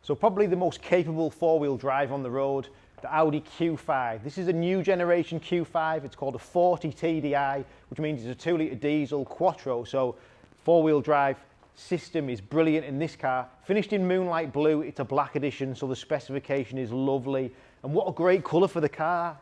So probably the most capable four-wheel drive on the road, the Audi Q5. This is a new generation Q5. It's called a 40 TDI, which means it's a 2-litre diesel Quattro. So four-wheel drive system is brilliant in this car. Finished in Moonlight Blue. It's a black edition, so the specification is lovely. And what a great colour for the car.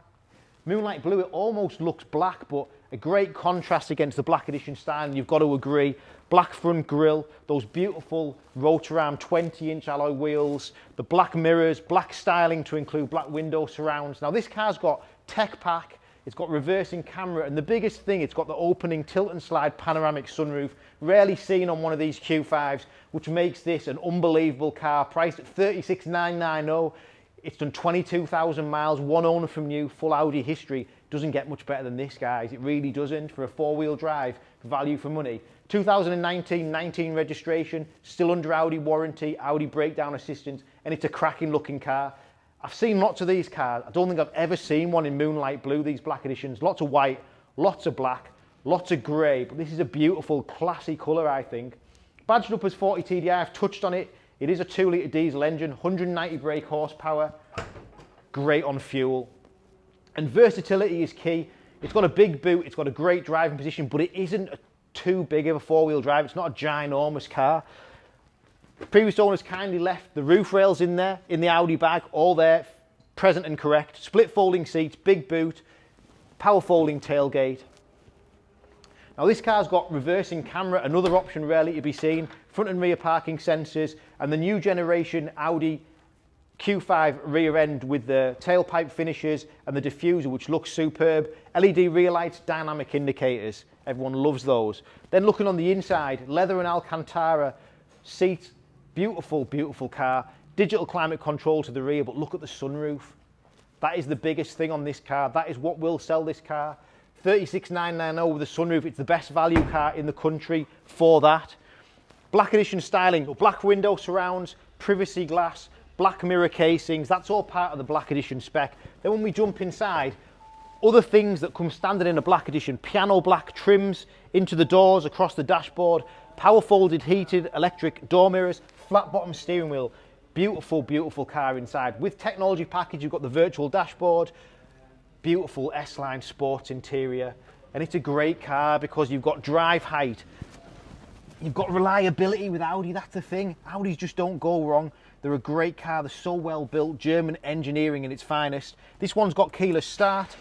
Moonlight Blue, it almost looks black, but a great contrast against the black edition style, and you've got to agree. Black front grille, those beautiful Rotoram 20-inch alloy wheels, the black mirrors, black styling to include black window surrounds. Now this car's got tech pack, it's got reversing camera, and the biggest thing, it's got the opening tilt and slide panoramic sunroof, rarely seen on one of these Q5s, which makes this an unbelievable car, priced at $36,990. It's done 22,000 miles, one owner from new, full Audi history. Doesn't get much better than this, guys. It really doesn't for a four-wheel drive, value for money. 2019 registration, still under Audi warranty, Audi breakdown assistance, and it's a cracking looking car. I've seen lots of these cars. I don't think I've ever seen one in Moonlight Blue, these black editions. Lots of white, lots of black, lots of grey, but this is a beautiful, classy colour, I think. Badged up as 40 TDI, I've touched on it. It is a 2-litre diesel engine, 190 brake horsepower, great on fuel. And versatility is key. It's got a big boot, it's got a great driving position, but it isn't too big of a four-wheel drive. It's not a ginormous car. Previous owners kindly left the roof rails in there, in the Audi bag, all there, present and correct. Split folding seats, big boot, power folding tailgate. Now this car's got reversing camera, another option rarely to be seen, front and rear parking sensors, and the new generation Audi Q5 rear end with the tailpipe finishes and the diffuser, which looks superb. LED rear lights, dynamic indicators, everyone loves those. Then looking on the inside, leather and Alcantara seats, beautiful, beautiful car. Digital climate control to the rear, but look at the sunroof. That is the biggest thing on this car. That is what will sell this car. $36,990 with a sunroof. It's the best value car in the country for that. Black edition styling, black window surrounds, privacy glass, black mirror casings. That's all part of the black edition spec. Then when we jump inside, other things that come standard in a black edition: piano black trims into the doors, across the dashboard, power folded heated electric door mirrors, flat bottom steering wheel. Beautiful, beautiful car inside. With technology package, you've got the virtual dashboard, beautiful S-Line sports interior, and it's a great car because you've got drive height, you've got reliability with Audi. That's the thing, Audis just don't go wrong. They're a great car, they're so well built, German engineering in its finest. This one's got keyless start.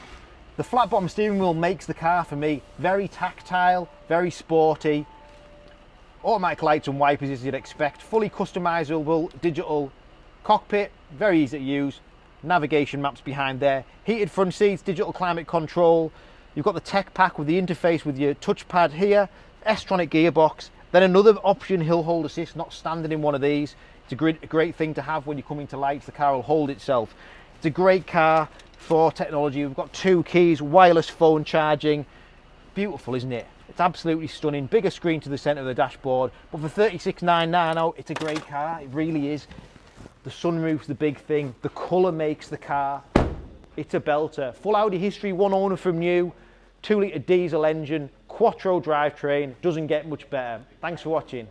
The flat bottom steering wheel makes the car for me very tactile, very sporty. Automatic lights and wipers as you'd expect, fully customizable digital cockpit, very easy to use. Navigation maps behind there, heated front seats, digital climate control. You've got the tech pack with the interface with your touchpad here, S-tronic gearbox, then another option, hill hold assist, not standard in one of these. It's a great thing to have when you're coming to lights, the car will hold itself. It's a great car for technology. We've got 2 keys, wireless phone charging, beautiful, isn't it? It's absolutely stunning. Bigger screen to the center of the dashboard, but for $36,990, it's a great car, it really is. The sunroof's the big thing. The colour makes the car. It's a belter. Full Audi history, one owner from new, 2-litre diesel engine, Quattro drivetrain. Doesn't get much better. Thanks for watching.